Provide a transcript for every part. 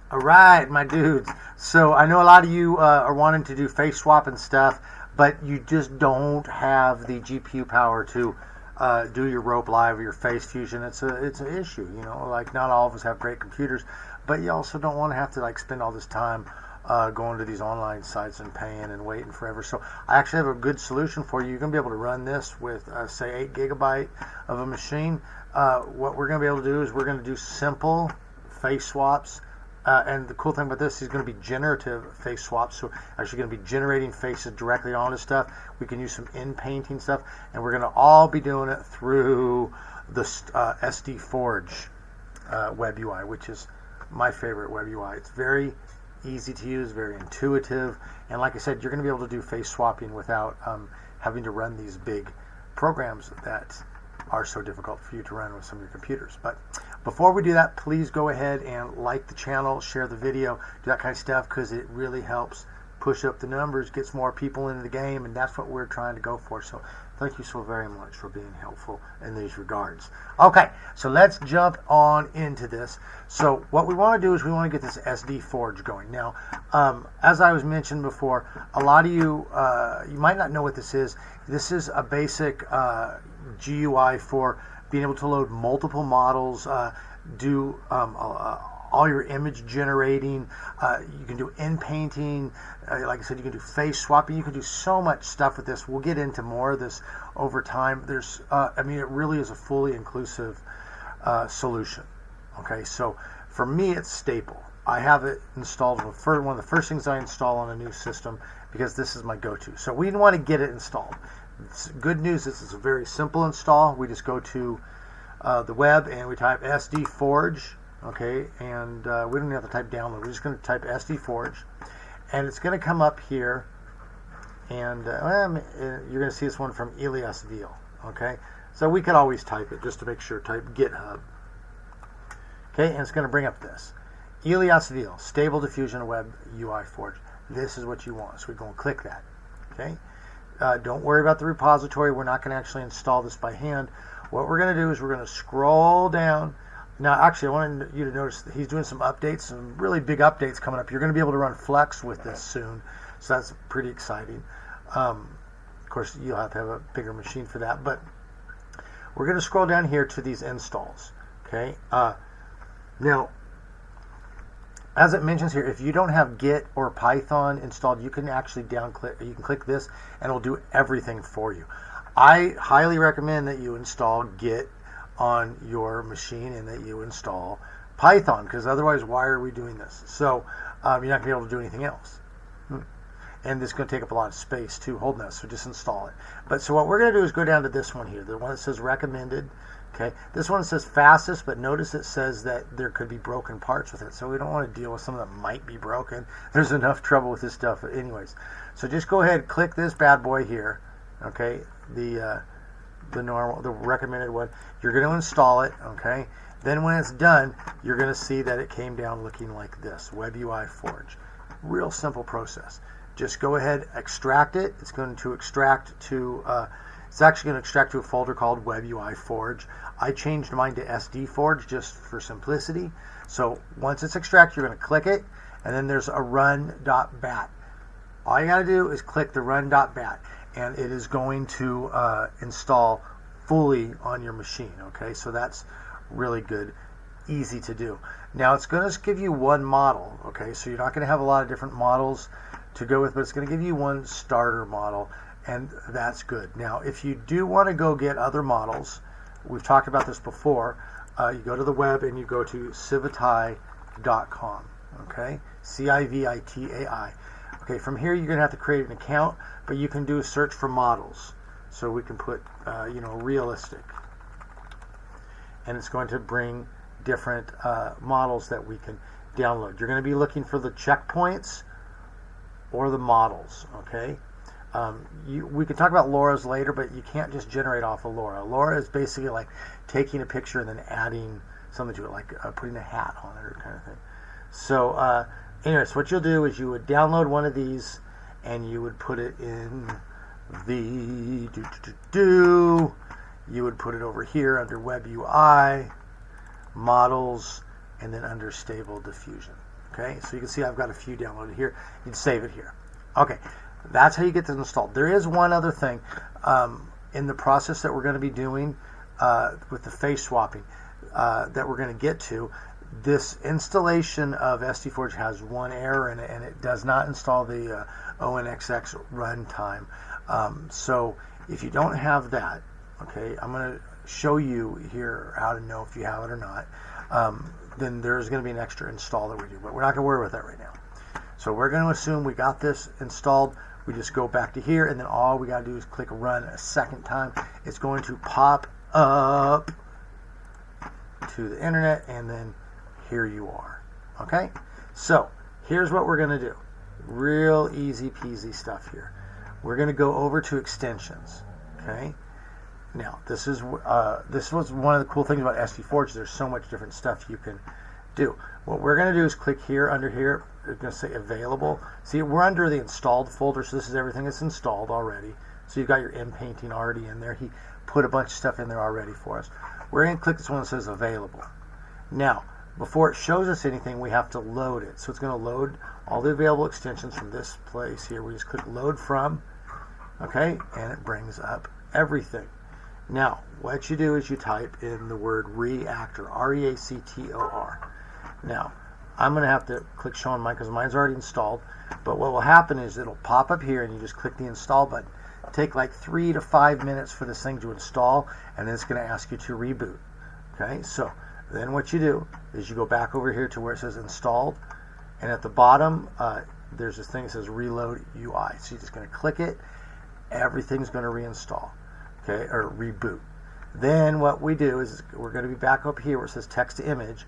All right, my dudes. So I know a lot of you are wanting to do face swap and stuff, but you just don't have the GPU power to do your Rope Live or your Face Fusion. It's an issue, you know. Like, not all of us have great computers, but you also don't want to have to like spend all this time going to these online sites and paying and waiting forever. So I actually have a good solution for you. You're going to be able to run this with say 8 gigabyte of a machine. What we're going to be able to do is we're going to do simple face swaps. And the cool thing about this is going to be generative face swaps. So actually going to be generating faces directly onto stuff. We can use some in-painting stuff. And we're going to all be doing it through the SD Forge web UI, which is my favorite web UI. It's very easy to use, very intuitive. And like I said, you're going to be able to do face swapping without having to run these big programs that are so difficult for you to run with some of your computers. But before we do that, please go ahead and like the channel, share the video, do that kind of stuff, because it really helps push up the numbers, gets more people into the game, and that's what we're trying to go for. So thank you so very much for being helpful in these regards. Okay, so let's jump on into this. So what we want to do is we want to get this SD Forge going. Now, as I was mentioned before, a lot of you, you might not know what this is. This is a basic GUI for being able to load multiple models, do all your image generating. You can do in-painting. Like I said, you can do face swapping. You can do so much stuff with this. We'll get into more of this over time. There's, I mean, it really is a fully inclusive solution. Okay, so for me, it's staple. I have it installed. One of the first things I install on a new system, because this is my go-to. So we want to get it installed. Good news is it's a very simple install. We just go to the web and we type SD Forge, okay, and we don't have to type download. We're just going to type SD Forge, and it's going to come up here, and you're going to see this one from Elias Veal, okay. So we could always type it just to make sure. Type GitHub, okay, and it's going to bring up this Elias Veal Stable Diffusion Web UI Forge. This is what you want, so we're going to click that, okay. Don't worry about the repository. We're not going to actually install this by hand. What we're going to do is we're going to scroll down. Now, actually, I wanted you to notice that he's doing some updates, some really big updates coming up. You're going to be able to run Flex with this soon, so that's pretty exciting. Of course, you'll have to have a bigger machine for that, but we're going to scroll down here to these installs. Okay. Now, as it mentions here, if you don't have Git or Python installed, you can actually you can click this and it'll do everything for you. I highly recommend that you install Git on your machine and that you install Python, because otherwise, why are we doing this? So you're not going to be able to do anything else. And this is going to take up a lot of space too, holding this, so just install it. But so what we're going to do is go down to this one here, the one that says recommended. Okay, this one says fastest, but notice it says that there could be broken parts with it, so we don't want to deal with some that might be broken. There's enough trouble with this stuff anyways. So just go ahead, click this bad boy here, okay, the recommended one. You're going to install it, okay. Then when it's done, you're going to see that it came down looking like this, Web UI Forge. Real simple process. Just go ahead, extract it. It's going to extract to it's actually going to extract to a folder called Web UI Forge. I changed mine to SD Forge just for simplicity. So once it's extracted, you're going to click it, and then there's a run.bat. All you got to do is click the run.bat, and it is going to install fully on your machine. Okay, so that's really good, easy to do. Now it's going to give you one model. Okay, so you're not going to have a lot of different models to go with, but it's going to give you one starter model, and that's good. Now, if you do want to go get other models, we've talked about this before, you go to the web and you go to civitai.com, okay? CIVITAI. Okay, from here you're going to have to create an account, but you can do a search for models. So we can put, realistic, and it's going to bring different models that we can download. You're going to be looking for the checkpoints or the models, okay? We can talk about LoRa's later, but you can't just generate off of LoRa. LoRa is basically like taking a picture and then adding something to it, like putting a hat on it or kind of thing. So anyways, what you'll do is you would download one of these and you would put it in the you would put it over here under Web UI, Models, and then under Stable Diffusion. Okay, so you can see I've got a few downloaded here. You can save it here. Okay, that's how you get this installed. There is one other thing in the process that we're going to be doing with the face swapping that we're going to get to. This installation of SD-Forge has one error in it, and it does not install the ONXX runtime. So if you don't have that, okay, I'm going to show you here how to know if you have it or not. Then there's going to be an extra install that we do, but we're not going to worry with that right now. So we're going to assume we got this installed. We just go back to here, and then all we got to do is click run a second time. It's going to pop up to the internet, and then here you are. Okay, so here's what we're going to do. Real easy peasy stuff here. We're going to go over to extensions. Okay, now this was one of the cool things about SD-Forge. There's so much different stuff you can do. What we're going to do is click here under here. It's going to say available. See, we're under the installed folder, so this is everything that's installed already. So you've got your M painting already in there. He put a bunch of stuff in there already for us. We're going to click this one that says available. Now, before it shows us anything, we have to load it. So it's going to load all the available extensions from this place here. We just click load from, okay, and it brings up everything. Now, what you do is you type in the word reactor, R-E-A-C-T-O-R. Now, I'm going to have to click show on mine because mine's already installed. But what will happen is it'll pop up here and you just click the install button. It'll take like 3 to 5 minutes for this thing to install, and then it's going to ask you to reboot. Okay, so then what you do is you go back over here to where it says installed, and at the bottom there's this thing that says reload UI. So you're just going to click it. Everything's going to reinstall, okay, or reboot. Then what we do is we're going to be back up here where it says text to image.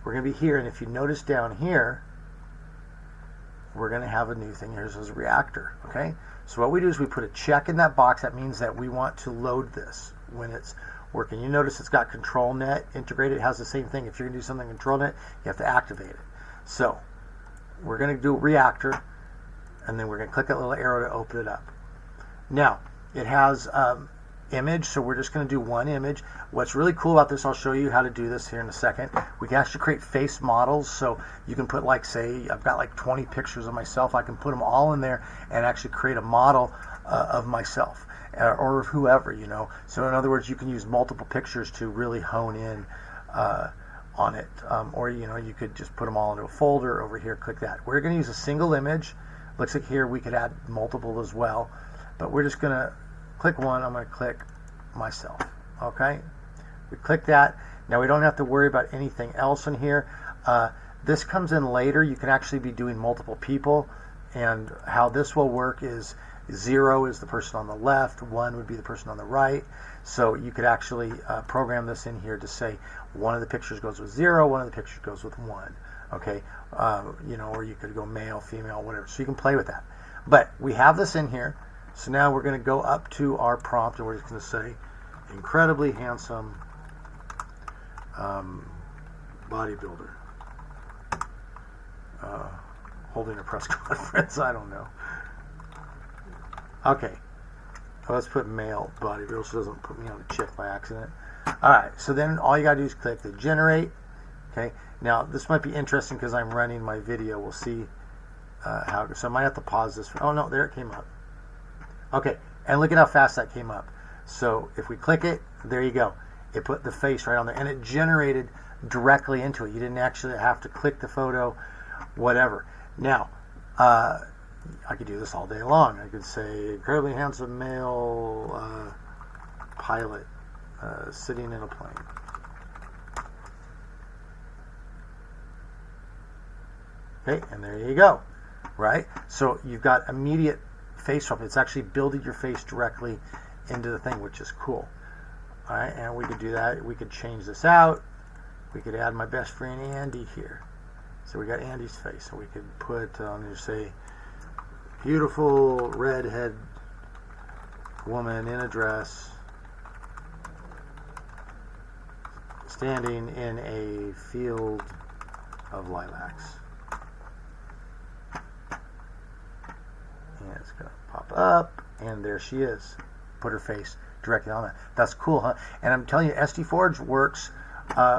We're going to be here, and if you notice down here, we're going to have a new thing here that says reactor. Okay, so what we do is we put a check in that box. That means that we want to load this when it's working. You notice it's got ControlNet integrated. It has the same thing. If you're going to do something in ControlNet, you have to activate it. So we're going to do reactor, and then we're going to click that little arrow to open it up. Now it has image, so we're just going to do one image. What's really cool about this, I'll show you how to do this here in a second. We can actually create face models, so you can put, like, say I've got like 20 pictures of myself. I can put them all in there and actually create a model of myself or of whoever, you know. So in other words, you can use multiple pictures to really hone in on it, or you know, you could just put them all into a folder over here. Click that. We're going to use a single image. Looks like here we could add multiple as well, but we're just going to click one. I'm going to click myself. Okay, we click that. Now we don't have to worry about anything else in here. This comes in later. You can actually be doing multiple people, and how this will work is 0 is the person on the left, 1 would be the person on the right. So you could actually program this in here to say one of the pictures goes with 0, one of the pictures goes with 1. Okay, you know, or you could go male, female, whatever. So you can play with that. But we have this in here. So now we're going to go up to our prompt, and we're just going to say incredibly handsome bodybuilder holding a press conference. I don't know. Okay, well, let's put male bodybuilder so it doesn't put me on a chick by accident. Alright, so then all you got to do is click the generate. Okay, now this might be interesting because I'm running my video. We'll see how it goes. So I might have to pause this. Oh no, there it came up. Okay, and look at how fast that came up. So if we click it, there you go. It put the face right on there, and it generated directly into it. You didn't actually have to click the photo, whatever. Now, I could do this all day long. I could say incredibly handsome male pilot sitting in a plane. Okay, and there you go. Right? So you've got immediate face swap. It's actually building your face directly into the thing, which is cool. All right, and we could do that. We could change this out. We could add my best friend Andy here. So we got Andy's face. So we could put just say beautiful redhead woman in a dress standing in a field of lilacs. And it's going to pop up, and there she is. Put her face directly on that. That's cool, huh? And I'm telling you, SD-Forge works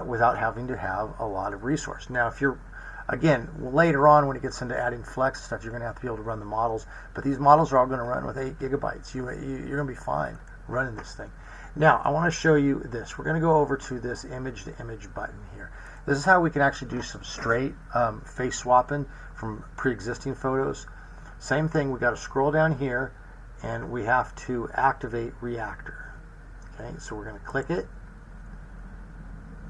without having to have a lot of resource. Now, if you're Again, later on when it gets into adding flex stuff, you're going to have to be able to run the models. But these models are all going to run with 8 gigabytes. You're going to be fine running this thing. Now, I want to show you this. We're going to go over to this image-to-image button here. This is how we can actually do some straight face swapping from pre-existing photos. Same thing, we got to scroll down here, and we have to activate reactor. Okay, so we're going to click it.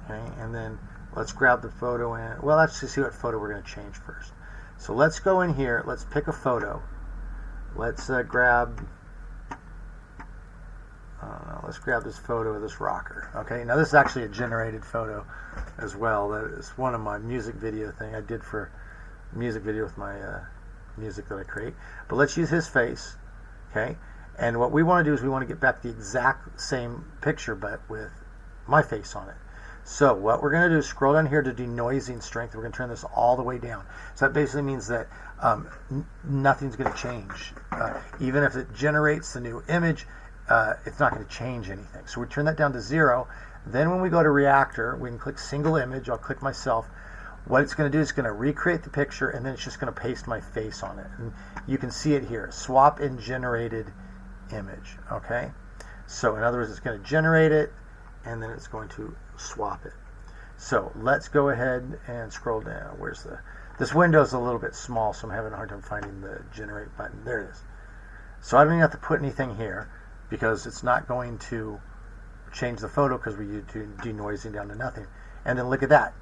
Okay, and then let's grab the photo and, well, let's just see what photo we're going to change first. So let's go in here, let's pick a photo. Let's grab, I don't know, let's grab this photo of this rocker. Okay, now this is actually a generated photo as well. That is one of my music video thing I did for music video with my music that I create. But let's use his face, okay? And what we want to do is we want to get back the exact same picture but with my face on it. So what we're going to do is scroll down here to denoising strength. We're going to turn this all the way down. So that basically means that nothing's going to change. Even if it generates the new image, it's not going to change anything. So we turn that down to 0. Then when we go to reactor, we can click single image. I'll click myself. What it's going to do is it's going to recreate the picture, and then it's just going to paste my face on it. And you can see it here, swap in generated image. Okay. So in other words, it's going to generate it, and then it's going to swap it. So let's go ahead and scroll down. Where's this window is a little bit small, so I'm having a hard time finding the generate button. There it is. So I don't even have to put anything here because it's not going to change the photo because we do denoising down to nothing. And then look at that.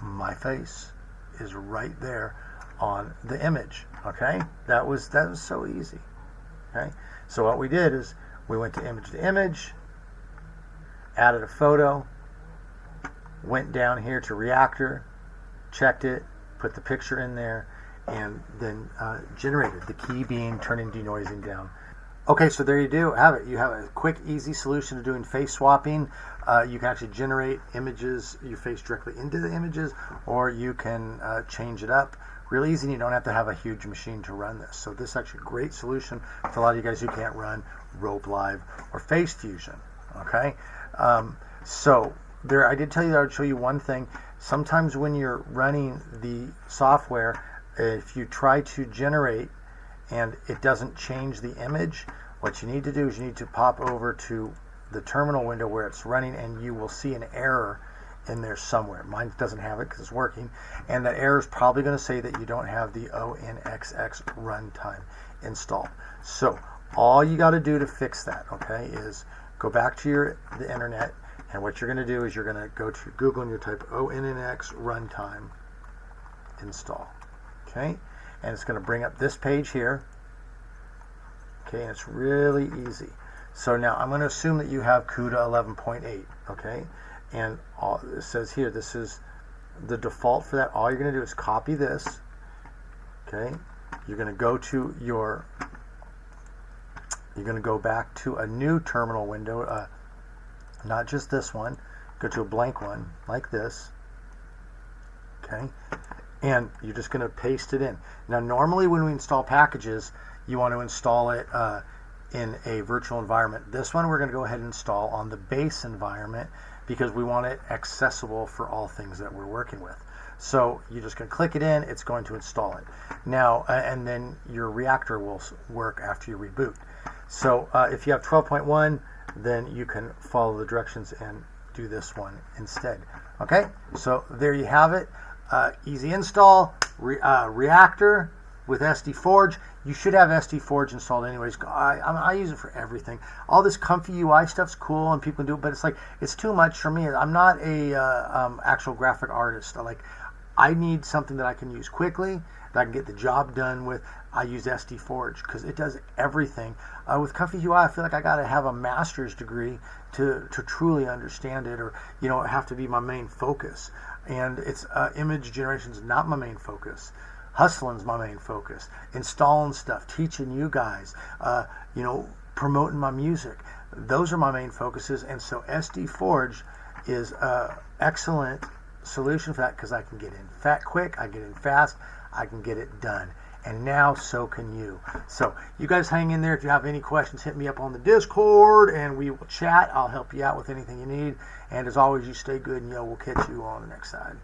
My face is right there on the image. Okay? That was so easy. Okay? So what we did is we went to image, added a photo, went down here to reactor, checked it, put the picture in there, and then generated, the key being turning denoising down. Okay, so there you do have it. You have a quick, easy solution to doing face swapping. You can actually generate images, you face directly into the images, or you can change it up. Really easy, and you don't have to have a huge machine to run this. So this is actually a great solution for a lot of you guys who can't run Rope Live or Face Fusion. Okay, so there, I did tell you that I would show you one thing. Sometimes when you're running the software, if you try to generate and it doesn't change the image, what you need to do is you need to pop over to the terminal window where it's running, and you will see an error in there somewhere. Mine doesn't have it because it's working, and that error is probably going to say that you don't have the ONXX runtime installed. So all you got to do to fix that, okay, is go back to the internet, and what you're going to do is you're going to go to Google and you type ONNX runtime install. Okay, and it's going to bring up this page here. Okay, and it's really easy. So now I'm going to assume that you have CUDA 11.8. Okay, and it says here this is the default for that. All you're going to do is copy this. Okay, you're going to go to your, you're going to go back to a new terminal window, not just this one. Go to a blank one like this. Okay, and you're just going to paste it in. Now normally when we install packages, you want to install it in a virtual environment. This one we're going to go ahead and install on the base environment because we want it accessible for all things that we're working with. So you're just going to click it in, it's going to install it. Now, and then your reactor will work after you reboot. So if you have 12.1, then you can follow the directions and do this one instead. Okay, so there you have it. Easy install, reactor with SD Forge. You should have SD Forge installed anyways. I use it for everything. All this comfy UI stuff's cool and people can do it, but it's like, it's too much for me. I'm not a actual graphic artist. I need something that I can use quickly, that I can get the job done with. I use SD Forge because it does everything. With comfy UI, I feel like I got to have a master's degree to truly understand it, or it have to be my main focus. And it's image generation is not my main focus. Hustling's my main focus. Installing stuff, teaching you guys, promoting my music. Those are my main focuses, and so SD Forge is an excellent solution for that because I can get in quick, I get in fast, I can get it done. And now so can you. So you guys hang in there. If you have any questions, hit me up on the Discord and we will chat. I'll help you out with anything you need. And as always, you stay good, and we'll catch you on the next side.